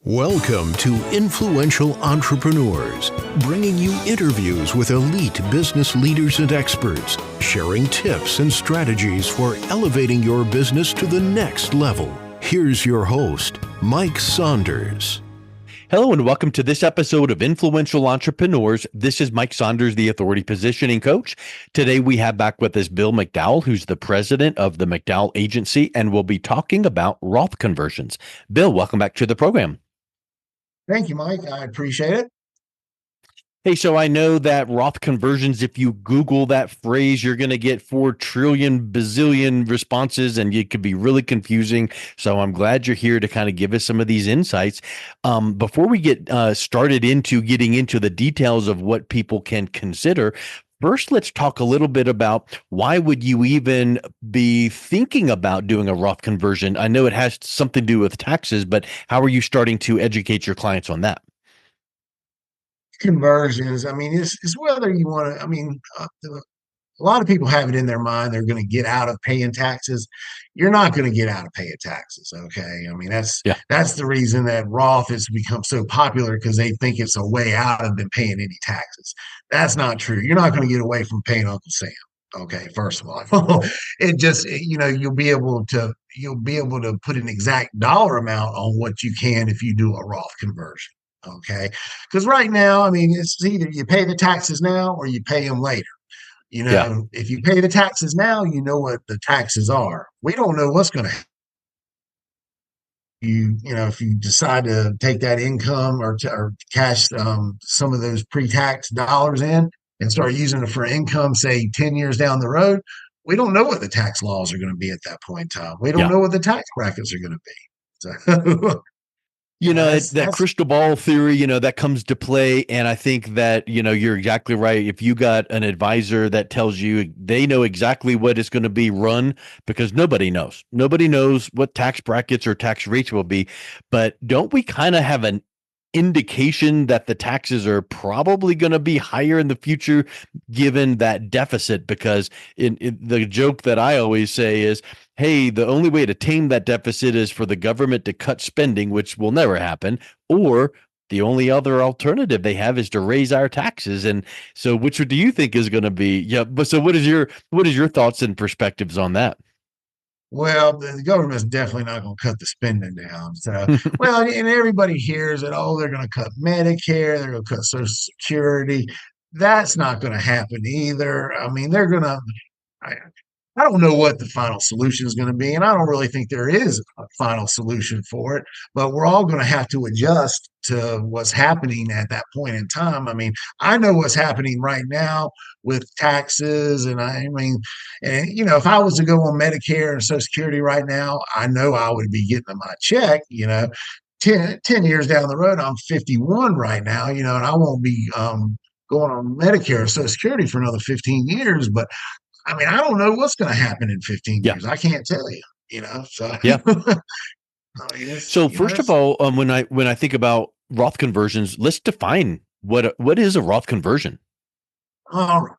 Welcome to Influential Entrepreneurs, bringing you interviews with elite business leaders and experts, sharing tips and strategies for elevating your business to the next level. Here's your host, Mike Saunders. Hello and welcome to this episode of Influential Entrepreneurs. This is Mike Saunders, the Authority Positioning Coach. Today we have back with us Bill McDowell, who's the president of the McDowell Agency, and we'll be talking about Roth conversions. Bill, welcome back to the program. Thank you, Mike. I appreciate it. Hey, so I know that Roth conversions, if you Google that phrase, you're going to get 4 trillion bazillion responses, and it could be really confusing. So I'm glad you're here to kind of give us some of these insights. Before we get started into getting into the details of what people can consider, first, let's talk a little bit about why would you even be thinking about doing a Roth conversion? I know it has something to do with taxes, but how are you starting to educate your clients on that? Conversions, it's whether you want to, a lot of people have it in their mind they're going to get out of paying taxes. You're not going to get out of paying taxes, okay? That's the reason that Roth has become so popular, because they think it's a way out of them paying any taxes. That's not true. You're not going to get away from paying Uncle Sam. Okay, first of all, you'll be able to put an exact dollar amount on what you can if you do a Roth conversion. Okay, because right now, it's either you pay the taxes now or you pay them later. If you pay the taxes now, you know what the taxes are. We don't know what's going to happen. If you decide to take that income or cash some of those pre-tax dollars in and start using it for income, say 10 years down the road, we don't know what the tax laws are going to be at that point in time. We don't know what the tax brackets are going to be. So that crystal ball theory, that comes to play. And I think that, you're exactly right. If you got an advisor that tells you they know exactly what is going to be run, because nobody knows what tax brackets or tax rates will be. But don't we kind of have an indication that the taxes are probably going to be higher in the future given that deficit? Because in the joke that I always say is, hey, the only way to tame that deficit is for the government to cut spending, which will never happen, or the only other alternative they have is to raise our taxes. And so which do you think is going to be? Yeah, but so what is your thoughts and perspectives on that? Well, the government's definitely not going to cut the spending down. So, and everybody hears that, they're going to cut Medicare, they're going to cut Social Security. That's not going to happen either. They're going to, I don't know what the final solution is going to be, and I don't really think there is a final solution for it, but we're all going to have to adjust to what's happening at that point in time. I know what's happening right now with taxes, and if I was to go on Medicare and Social Security right now, I know I would be getting my check, 10 years down the road. I'm 51 right now, and I won't be going on Medicare or Social Security for another 15 years, but I don't know what's going to happen in 15 years. I can't tell you, so. Yeah. So first of all, when I think about Roth conversions, let's define what is a Roth conversion. All right.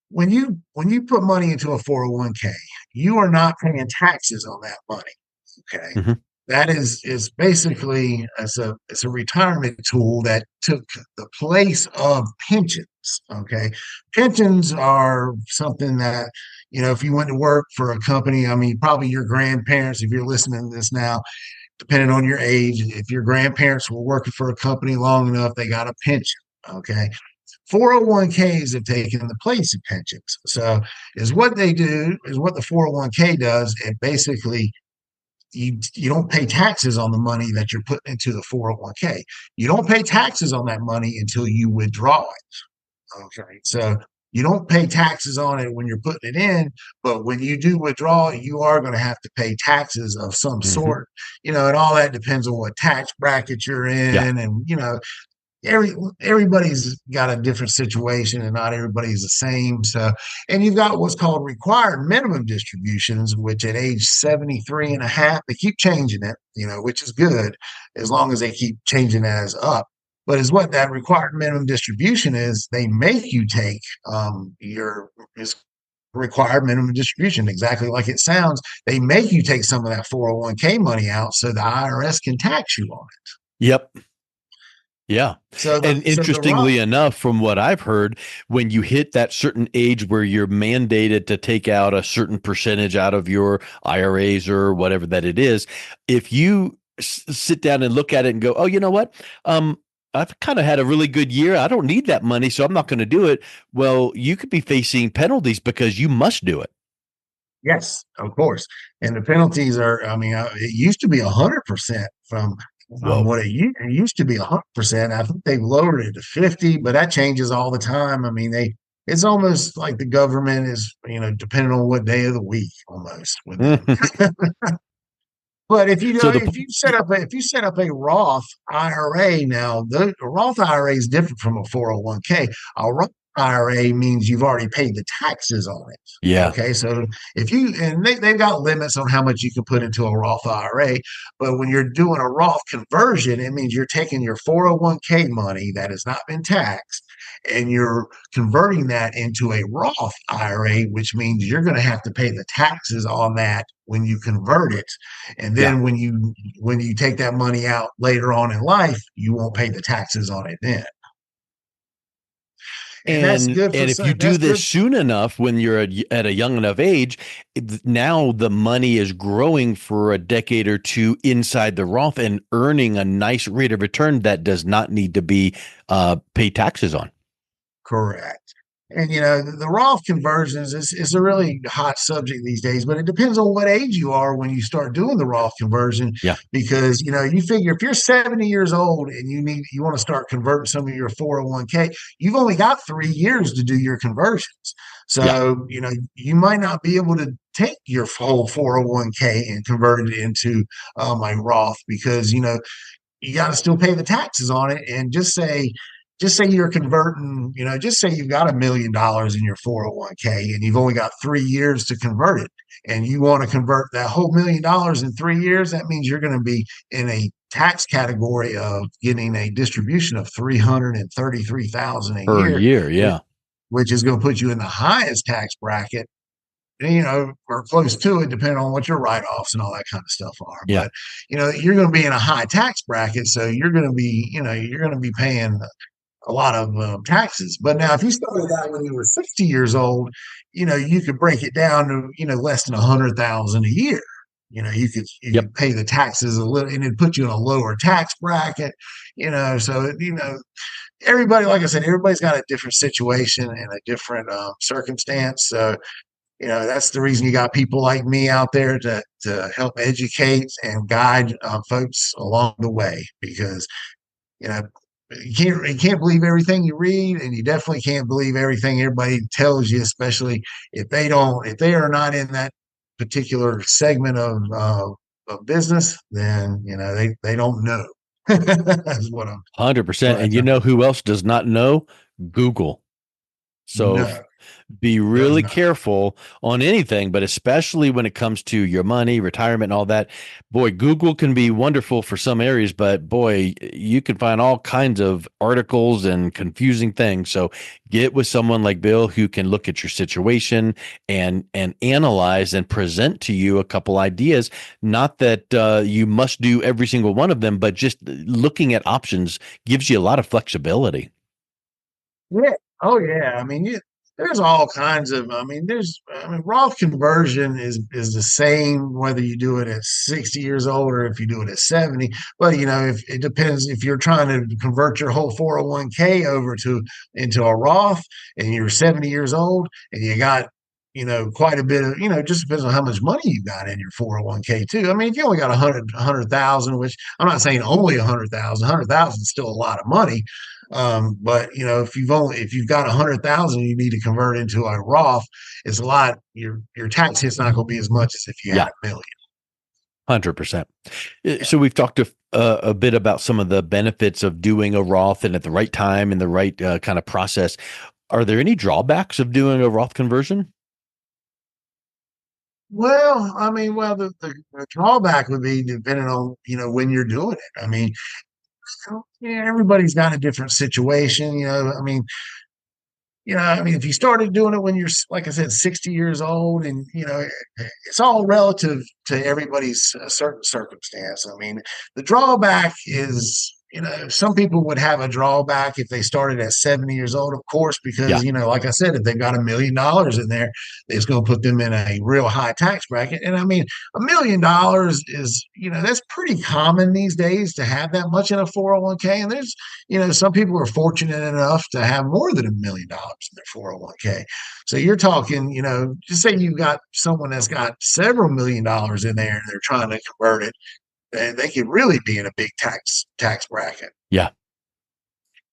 When you put money into a 401k, you are not paying taxes on that money. Okay. Mm-hmm. That is basically it's a retirement tool that took the place of pensions. Okay. Pensions are something that, if you went to work for a company, probably your grandparents, if you're listening to this now, depending on your age, if your grandparents were working for a company long enough, they got a pension. Okay. 401ks have taken the place of pensions. So what the 401k does, it basically you don't pay taxes on the money that you're putting into the 401k. You don't pay taxes on that money until you withdraw it. Okay. So you don't pay taxes on it when you're putting it in, but when you do withdraw it, you are going to have to pay taxes of some sort, and all that depends on what tax bracket you're in. And, everybody's got a different situation and not everybody's the same. So, and you've got what's called required minimum distributions, which at age 73 and a half, they keep changing it, which is good as long as they keep changing that as up. But is what that required minimum distribution is, they make you take your required minimum distribution, exactly like it sounds. They make you take some of that 401k money out so the IRS can tax you on it. Yep. Yeah. So And the Roth, interestingly enough, from what I've heard, when you hit that certain age where you're mandated to take out a certain percentage out of your IRAs or whatever that it is, if you sit down and look at it and go, oh, you know what? I've kind of had a really good year. I don't need that money, so I'm not going to do it. Well, you could be facing penalties because you must do it. yes, of course. And the penalties are, I mean, it used to be 100% from Whoa. what it used to be 100%. I think they've lowered it to 50, but that changes all the time. I mean, it's almost like the government is, depending on what day of the week almost with them. But So if you set up a Roth IRA now, the Roth IRA is different from a 401k. A Roth IRA means you've already paid the taxes on it. yeah, Okay, so if you and they've got limits on how much you can put into a Roth IRA, but when you're doing a Roth conversion, it means you're taking your 401k money that has not been taxed and you're converting that into a Roth IRA, which means you're going to have to pay the taxes on that when you convert it. And yeah. then when you take that money out later on in life, you won't pay the taxes on it then. And that's good for And if you some. do That's this good. soon enough, when you're at a young enough age, now the money is growing for a decade or two inside the Roth and earning a nice rate of return that does not need to be paid taxes on. Correct. And the Roth conversions is a really hot subject these days, but it depends on what age you are when you start doing the Roth conversion. Yeah. Because you figure if you're 70 years old and you want to start converting some of your 401k, you've only got 3 years to do your conversions. Yeah. So you might not be able to take your whole 401k and convert it into a Roth because you got to still pay the taxes on it. And just say you're converting, just say you've got $1 million in your 401k and you've only got 3 years to convert it. And you want to convert that whole $1 million in 3 years. That means you're going to be in a tax category of getting a distribution of 333,000 a Per year, year. which, Yeah. which is going to put you in the highest tax bracket, or close to it, depending on what your write-offs and all that kind of stuff are. Yeah. But you're going to be in a high tax bracket, so you're going to be paying a lot of taxes. But now, if you started that when you were 60 years old, you could break it down to less than 100,000 a year. You Yep. could pay the taxes a little, and it put you in a lower tax bracket. So everybody, like I said, everybody's got a different situation and a different circumstance. So that's the reason you got people like me out there to help educate and guide folks along the way, because you know you can't believe everything you read, and you definitely can't believe everything everybody tells you, especially if they are not in that particular segment of business, then they don't know. That's what 100%. I And you tell. know who else does not know? Google. So No, be does really not. careful on anything, but especially when it comes to your money, retirement, and all that. Boy, Google can be wonderful for some areas, but boy, you can find all kinds of articles and confusing things. So get with someone like Bill who can look at your situation and analyze and present to you a couple ideas. Not that you must do every single one of them, but just looking at options gives you a lot of flexibility. Yeah. Oh, yeah. I mean, there's all kinds of. I mean, Roth conversion is the same whether you do it at 60 years old or if you do it at 70. But if it depends if you're trying to convert your whole 401k over to into a Roth and you're 70 years old and you got quite a bit of it just depends on how much money you got in your 401k too. I mean, if you only got a hundred thousand, which I'm not saying only 100,000, 100,000 is still a lot of money. But if you've got 100,000, you need to convert into a Roth. It's a lot. Your tax hit's not going to be as much as if you had Yeah. a million. 100%. Yeah. So we've talked a bit about some of the benefits of doing a Roth and at the right time and the right kind of process. Are there any drawbacks of doing a Roth conversion? Well, I mean, the drawback would be depending on when you're doing it. I mean, yeah, everybody's got a different situation. I mean, I mean, if you started doing it when you're, like I said, 60 years old, and it's all relative to everybody's certain circumstance. I mean, the drawback is, some people would have a drawback if they started at 70 years old, of course, Yeah. because, like I said, if they've got $1 million in there, it's going to put them in a real high tax bracket. And I mean, $1 million is, that's pretty common these days to have that much in a 401k. And there's, some people are fortunate enough to have more than $1 million in their 401k. So you're talking, just say you got someone that's got several $1 million in there and they're trying to convert it, and they could really be in a big tax bracket. Yeah.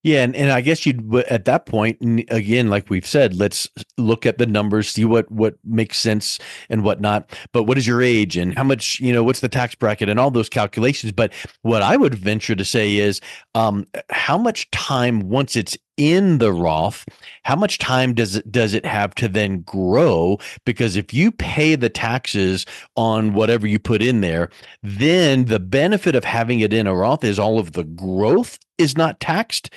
Yeah, and I guess you'd at that point, again, like we've said, let's look at the numbers, see what makes sense and what not. But what is your age and how much, what's the tax bracket and all those calculations? But what I would venture to say is, how much time once it's in the Roth, how much time does it have to then grow? Because if you pay the taxes on whatever you put in there, then the benefit of having it in a Roth is all of the growth is not taxed.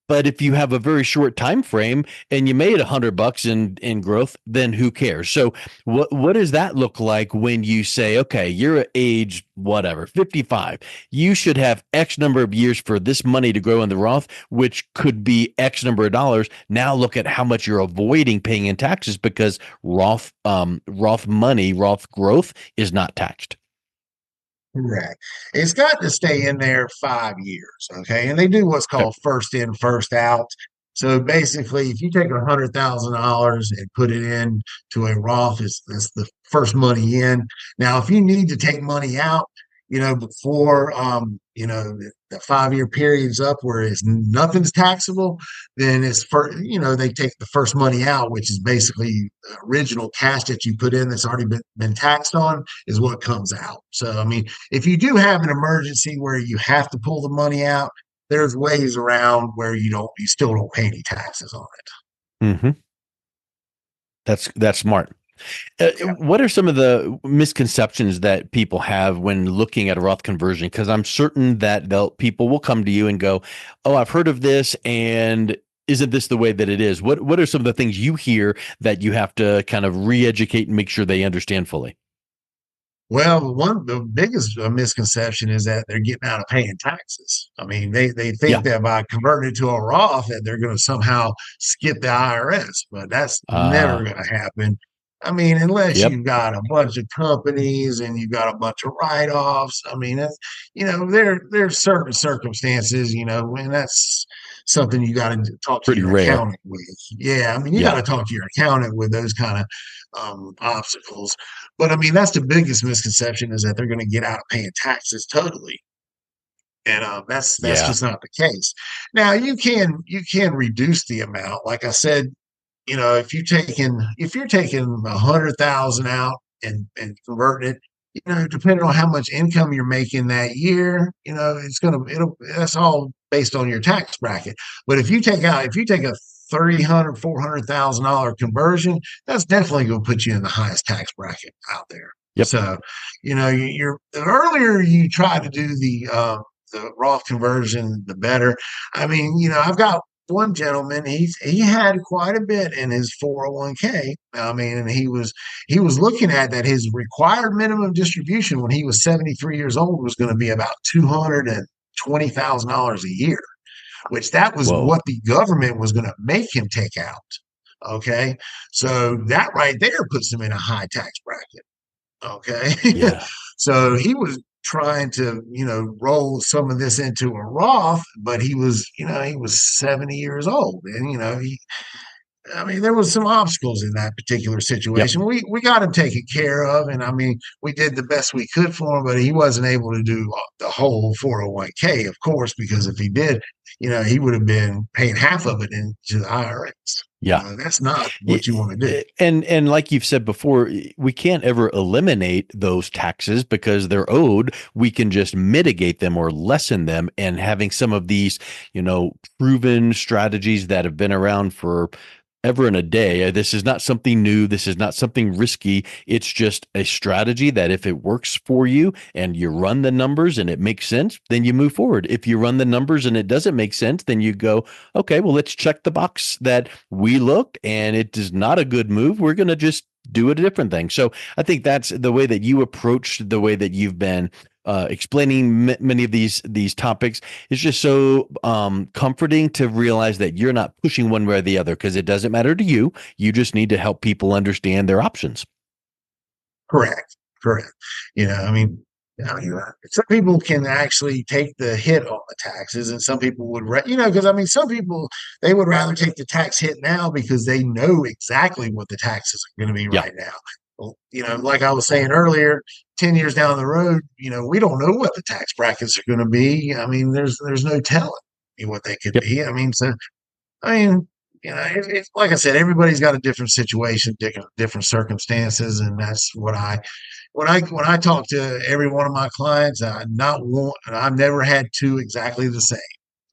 But if you have a very short time frame and you made $100 in growth, then who cares? So what does that look like when you say, okay, you're at age whatever, 55, you should have X number of years for this money to grow in the Roth, which could be X number of dollars. Now look at how much you're avoiding paying in taxes because Roth money, Roth growth is not taxed. Correct. It's got to stay in there 5 years. Okay. And they do what's Okay. called first in, first out. So basically, if you take $100,000 and put it in to a Roth, it's the first money in. Now, if you need to take money out, before the 5 year period's up where it's nothing's taxable, then it's for they take the first money out, which is basically the original cash that you put in that's already been taxed on, is what comes out. So I mean, if you do have an emergency where you have to pull the money out, there's ways around where you still don't pay any taxes on it. Mm-hmm. That's smart. Yeah. What are some of the misconceptions that people have when looking at a Roth conversion? Because I'm certain that people will come to you and go, "Oh, I've heard of this, and isn't this the way that it is?" What are some of the things you hear that you have to kind of re-educate and make sure they understand fully? Well, the biggest misconception is that they're getting out of paying taxes. I mean, they Yeah. think that by converting it to a Roth that they're going to somehow skip the IRS, but that's never going to happen. I mean, unless Yep. you've got a bunch of companies and you've got a bunch of write-offs. I mean, that's, there's certain circumstances, when that's something you got to talk to Pretty your rare. accountant with. Yeah, I mean, you got Yeah. to talk to your accountant with those kind of obstacles. But I mean, that's the biggest misconception, is that they're going to get out of paying taxes totally, and that's Yeah. just not the case. Now you can reduce the amount, like I said. If you're taking 100,000 out and converting it, depending on how much income you're making that year, that's all based on your tax bracket. But if you take a 300, $400,000 conversion, that's definitely going to put you in the highest tax bracket out there. Yep. So, the earlier you try to do the Roth conversion, the better. I mean, I've got one gentleman, he had quite a bit in his 401k. I mean, and he was looking at that his required minimum distribution when he was 73 years old was going to be about $220,000 a year, which that was Whoa. what the government was going to make him take out. Okay. So that right there puts him in a high tax bracket. Okay. Yeah. So he was trying to, roll some of this into a Roth, but he was 70 years old, and I mean, there was some obstacles in that particular Yep. situation. We got him taken care of, and I mean, we did the best we could for him, but he wasn't able to do the whole 401k, of course, because if he did, he would have been paying half of it into the IRS. Yeah. That's not what you want to do. And like you've said before, we can't ever eliminate those taxes because they're owed. We can just mitigate them or lessen them. And having some of these, proven strategies that have been around for ever in a day. This is not something new. This is not something risky. It's just a strategy that if it works for you and you run the numbers and it makes sense, then you move forward. If you run the numbers and it doesn't make sense, then you go, okay, well, let's check the box that we looked and it is not a good move. We're going to just do a different thing. So I think that's the way that you approach the way that you've been explaining many of these topics. Is just so comforting to realize that you're not pushing one way or the other, because it doesn't matter to you. You just need to help people understand their options. Correct. I mean, some people can actually take the hit on the taxes, and some people would, because I mean, some people, they would rather take the tax hit now because they know exactly what the taxes are going to be right now. Well, like I was saying earlier, 10 years down the road, we don't know what the tax brackets are going to be. I mean, there's no telling what they could be. I mean, it's like I said, everybody's got a different situation, different circumstances, and that's what when I talk to every one of my clients, I've never had two exactly the same.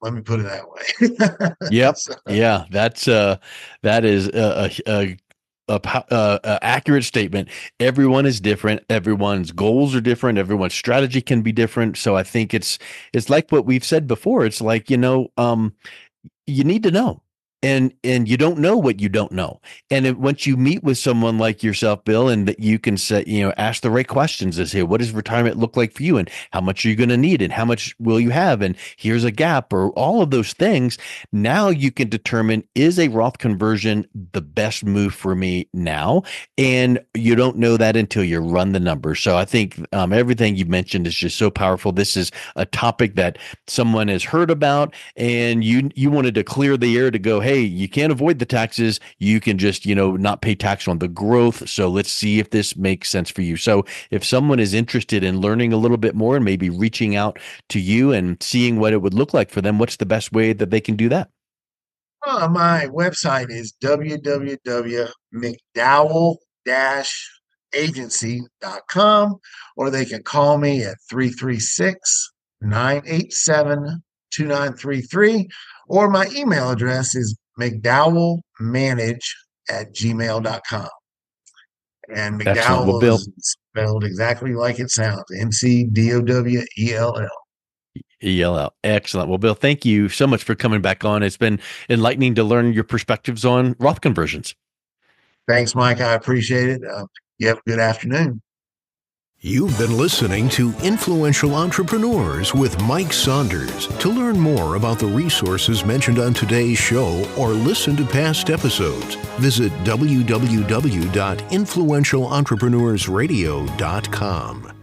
Let me put it that way. Yep. Yeah, that is a accurate statement. Everyone is different. Everyone's goals are different. Everyone's strategy can be different. So I think it's like what we've said before. It's like, you need to know. And you don't know what you don't know. And once you meet with someone like yourself, Bill, and that you can say, ask the right questions as, hey, what does retirement look like for you? And how much are you going to need? And how much will you have? And here's a gap, or all of those things. Now you can determine, is a Roth conversion the best move for me now? And you don't know that until you run the numbers. So I think everything you mentioned is just so powerful. This is a topic that someone has heard about, and you wanted to clear the air to go, hey, you can't avoid the taxes. You can just, not pay tax on the growth. So let's see if this makes sense for you. So if someone is interested in learning a little bit more and maybe reaching out to you and seeing what it would look like for them, what's the best way that they can do that? My website is www.mcdowell-agency.com, or they can call me at 336-987-2933, or my email address is McDowellmanage@gmail.com. And Excellent. Well, McDowell Bill, is spelled exactly like it sounds, McDowell. ELL. Excellent. Well, Bill, thank you so much for coming back on. It's been enlightening to learn your perspectives on Roth conversions. Thanks, Mike. I appreciate it. You have a good afternoon. You've been listening to Influential Entrepreneurs with Mike Saunders. To learn more about the resources mentioned on today's show or listen to past episodes, visit www.influentialentrepreneurssradio.com.